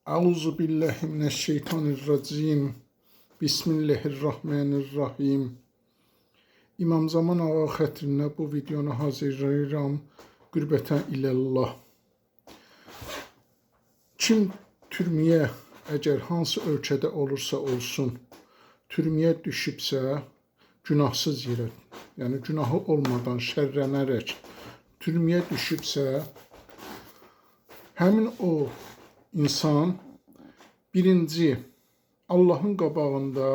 Euzu billahi mineşşeytanirracim. Bismillahirrahmanirrahim. İmam Zaman ağa xətrinə bu videonu hazırlayıram. Qürbətən iləllah. Kim türməyə əgər hansı ölkədə olursa olsun, türməyə düşübsə, günahsız yerə, yəni günahı olmadan şərrənərək türməyə düşübsə, həmin o İnsan birinci Allahın qabağında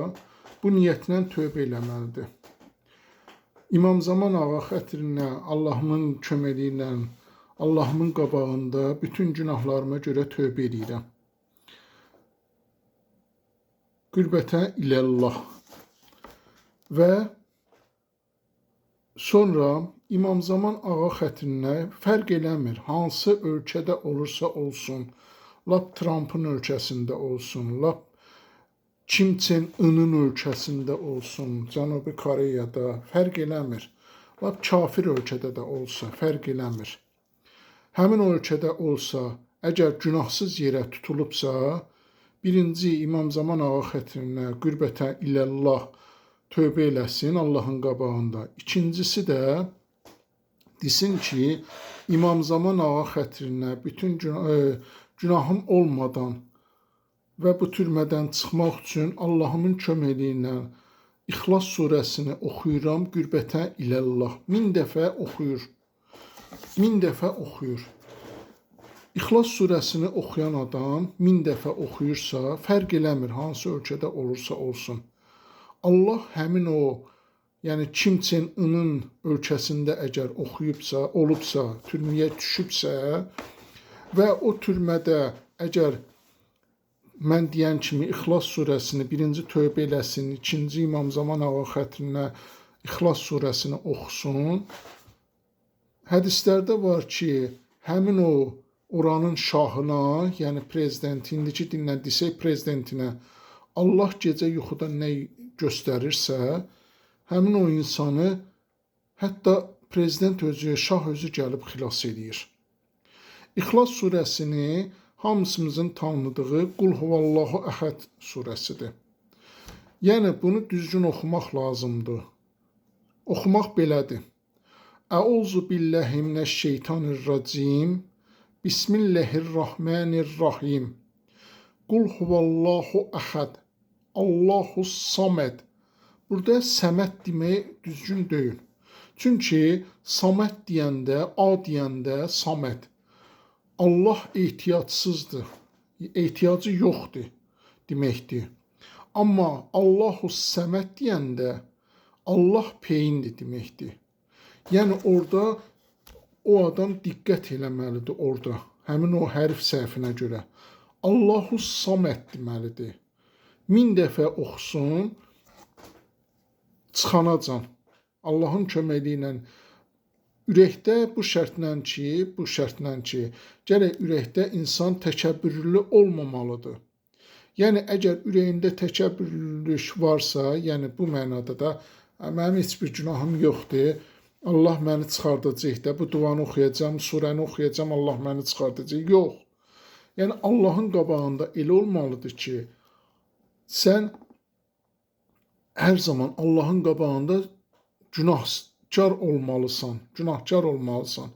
bu niyyətlə tövbə eləməlidir. İmam Zaman ağa xətrinə, Allahımın köməyi ilə, Allahımın qabağında bütün günahlarıma görə tövbə edirəm. Qürbətə iləllah. Və sonra İmam Zaman ağa xətrinə fərq eləmir, hansı ölkədə olursa olsun, lap Trump'ın ölkəsində olsun, lap Kim Chen In'in ölkəsində olsun, Cənubi Koreyada fərq eləmir. Lap kafir ölkədə də olsa fərq eləmir. Həmin ölkədə olsa, əgər günahsız yerə tutulubsa, birinci İmam Zaman ağa xətrinə qürbətə iləllah tövbə eləsin Allahın qabağında. İkincisi də desin ki, İmam Zaman ağa xətrinə bütün günahım olmadan və bu türmədən çıxmaq üçün Allahımın köməyi ilə İxlas surəsini oxuyuram qürbətə iləllah. 1000 dəfə oxuyur. 1000 dəfə oxuyur. İxlas surəsini oxuyan adam 1000 dəfə oxuyursa, fərq eləmir hansı ölkədə olursa olsun. Allah həmin o, yəni Kim Chen In'in ölkəsində əgər oxuyubsa, olubsa, türməyə düşübsə və o türmədə əgər mən deyən kimi İxlas surəsini birinci tövbə eləsin, ikinci İmam Zaman ağa xətrinə İxlas surəsini oxusun. Hədislərdə var ki, həmin o oranın şahına, yəni prezidenti, indiki dinlə desək prezidentinə Allah gecə yuxuda nə göstərirsə, həmin o insanı hətta prezident özü, şah özü gəlib xilas edir. İxlas surəsini hamısımızın tanıdığı Qul Huvallahu Əhəd surəsidir. Yəni bunu düzgün oxumaq lazımdır. Oxumaq belədir. Əuzu billahi mineşşeytanirracim. Bismillahirrahmanirrahim. Qul Huvallahu Əhəd. Allahus Samed. Burada Səməd demək düzgün deyil. Çünki Saməd deyəndə, A deyəndə Saməd. Allah ehtiyatsızdır, ehtiyacı yoxdur deməkdir. Amma Allahus Səməd deyəndə Allah peyindir deməkdir. Yəni orada o adam diqqət eləməlidir orada, həmin o hərf səhvinə görə. Allahus Saməd deməlidir. 1000 dəfə oxusun, çıxanacan. Allahın köməyi ilə ürəkdə bu şərtlə ki, gərək ürəkdə insan təkəbbürlü olmamalıdır. Yəni əgər ürəyində təkəbbürlülük varsa, yəni bu mənada da mənim heç bir günahım yoxdur. Allah məni çıxardacaq da, bu duanı oxuyacam, surəni oxuyacam, Allah məni çıxardacaq. Yox. Yəni Allahın qabağında elə olmalıdır ki, sən hər zaman Allahın qabağında günahkar olmalısan.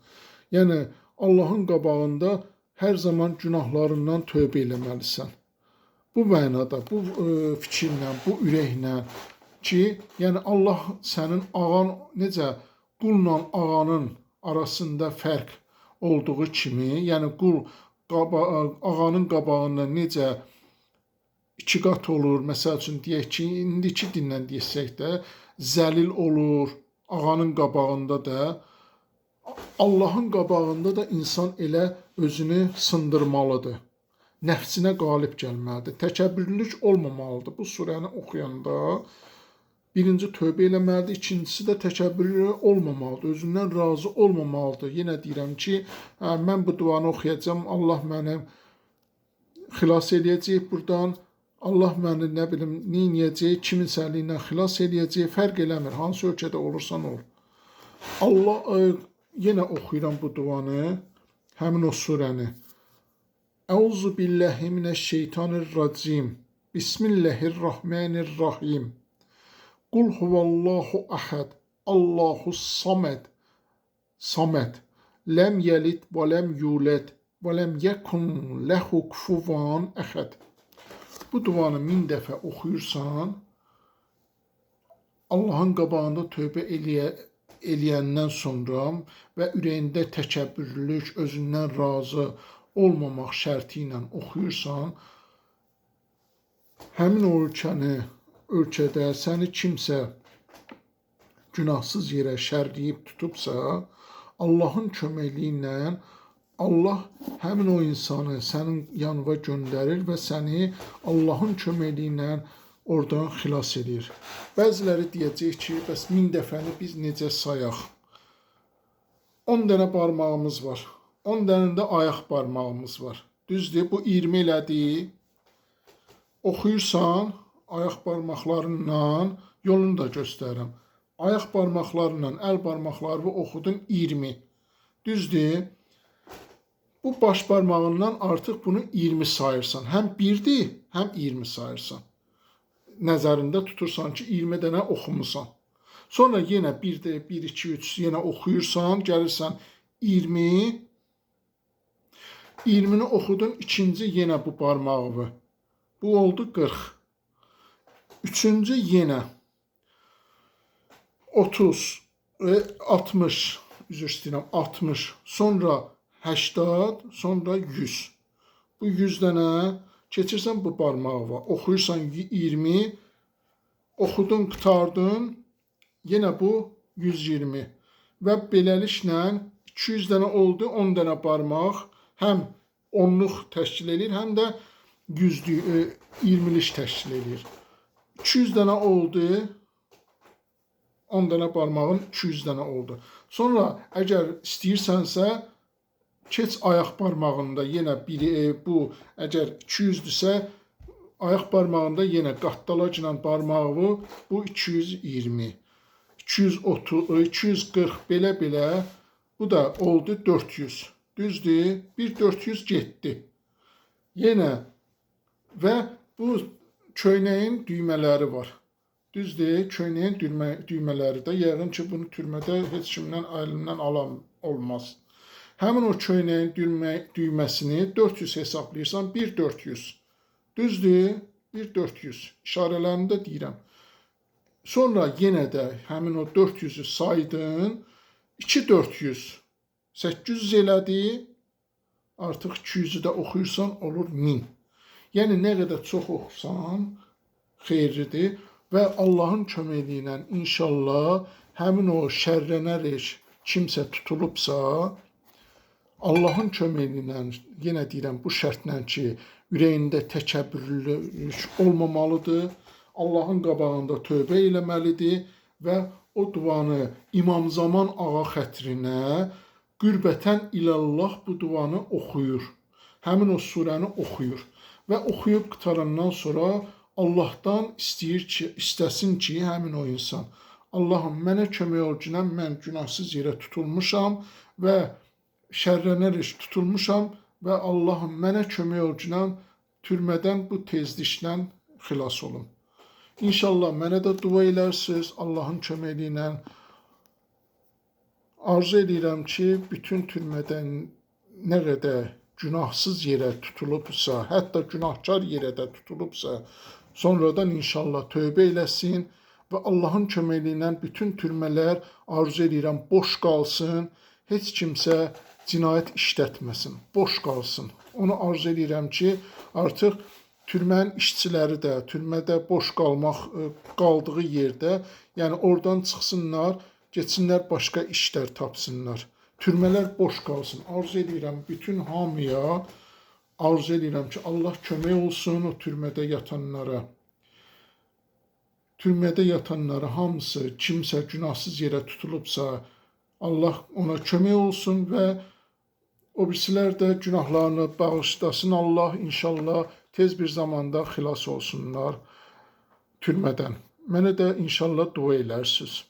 Yəni Allahın qabağında hər zaman günahlarından tövbə eləməlisən. Bu mənada, bu fikirlə, bu ürəklə ki, yəni Allah sənin ağan necə qulla ağanın arasında fərq olduğu kimi, yəni qul ağanın qabağında necə iki qat olur, məsəl üçün deyək ki, indiki dinlə desək də zəlil olur, ağanın qabağında da, Allahın qabağında da insan elə özünü sındırmalıdır. Nəfsinə qalib gəlməlidir. Təkəbbürlülük olmamalıdır. Bu surəni oxuyanda birinci tövbə eləməlidir, ikincisi də təkəbbürlü olmamalıdır, özündən razı olmamalıdır. Yenə deyirəm ki, mən bu duanı oxuyacam, Allah məni xilas eləyəcək buradan, Allah məni nə bilim neyniyəcək, kimin sərliyindən xilas eləyəcək, fərq eləmir, hansı ölkədə olursan ol. Allah yenə oxuyuram bu duanı, həmin o surəni. Euzu billahi mineşşeytanirracim. Bismillahirrahmanirrahim. Kul huvallahu ahad. Allahus samed. Samed. Lem yelid ve lem yulad ve lem yekun lehu kufuvan ehad. Bu duanı 1000 dəfə oxuyursan, Allahın qabağında tövbə eləyəndən sonra və ürəyində təkəbbürlük, özündən razı olmamaq şərti ilə oxuyursan, həmin o ölkədə səni kimsə günahsız yerə şərləyib tutubsa, Allahın köməkliyi ilə Allah həmin o insanı sənin yanına göndərir və səni Allahın köməkliyi ilə oradan xilas edir. Bəziləri deyəcək ki, bəs 1000 dəfəni biz necə sayaq? 10 dənə barmağımız var. 10 dənə də ayaq barmağımız var. Düzdür, bu 20 elədi. Oxuyursan, ayaq barmaqlarından yolunu da göstərirəm. Ayaq barmaqlarla əl barmaqlarını oxudun 20. Düzdür? Bu baş barmağından artıq bunu 20 sayırsan. Həm 1-dir, həm 20 sayırsan. Nəzərində tutursan ki, 20 dənə oxumusan. Sonra yenə 1, 2, 3 yenə oxuyursan, gəlirsən 20. 20-ni oxudun, ikinci yenə bu barmağı. Bu oldu 40. Üçüncü yenə 30, 60, üzr istəyirəm, 60, sonra 80, sonra 100. Bu 100 dənə keçirsən bu barmağı var. Oxuyursan 20, oxudun, qutardın, yenə bu 120. Və beləliklə 200 dənə oldu, 10 dənə barmaq həm 10-luq təşkil edir, həm də 20-lik təşkil edir. 200 dənə oldu, 10 dənə barmağın 200 dənə oldu. Sonra əgər istəyirsənsə, keç ayaq barmağında yenə bu əgər 200-dürsə, ayaq barmağında yenə qatdalacla barmağı bu 220, 230, 240 belə bu da oldu 400. Düzdür? Bir 400 getdi. Yenə və bu köynəyin düymələri var. Düzdür? Köynəyin düymələri də yəqin ki, bunu türmədə heç kimdən əlindən alan olmaz. Həmin o köynəyin düyməsini 400 hesablayırsan, 1-400. Düzdür? 1-400. İşarələrini də deyirəm. Sonra yenə də həmin o 400-ü saydın, 2-400. 800 elədi, artıq 200-ü də oxuyursan olur 1000. Yəni nə qədər çox oxusan xeyirlidir və Allahın köməkliyi ilə inşallah həmin o şərlənərək kimsə tutulubsa, Allahın köməkliyi ilə yenə deyirəm bu şərtlə ki, ürəyində təkəbbürlülük olmamalıdır, Allahın qabağında tövbə eləməlidir və o duanı İmam Zaman ağa xətrinə Qürbətən ilallah bu duanı oxuyur. Həmin o surəni oxuyur. Və oxuyub qutarandan sonra Allahdan istəsin ki, həmin o insan, Allahım, mənə kömək ol ki, mən günahsız yerə tutulmuşam və şərlənərək tutulmuşam və Allahım, mənə kömək ol ki, türmədən bu tezliklə xilas olum. İnşallah mənə də dua elərsiniz Allahın köməkliyi ilə. Arzu edirəm ki, bütün türmədən nə qədər günahsız yerə tutulubsa, hətta günahkar yerə də tutulubsa, sonradan inşallah tövbə eləsin və Allahın köməkliyi ilə bütün türmələr arzu edirəm boş qalsın, heç kimsə cinayət işlətməsin, boş qalsın. Onu arzu edirəm ki, artıq türmənin işçiləri də türmədə boş qaldığı yerdə, yəni oradan çıxsınlar, geçsinlər başqa işlər tapsınlar. Türmələr boş qalsın. Arzu edirəm bütün hamıya, arzu edirəm ki, Allah kömək olsun o türmədə yatanlara. Türmədə yatanlara hamısı, kimsə günahsız yerə tutulubsa, Allah ona kömək olsun və o birisilər də günahlarını bağışlasın. Allah inşallah tez bir zamanda xilas olsunlar türmədən. Mənə də inşallah dua elərsiniz.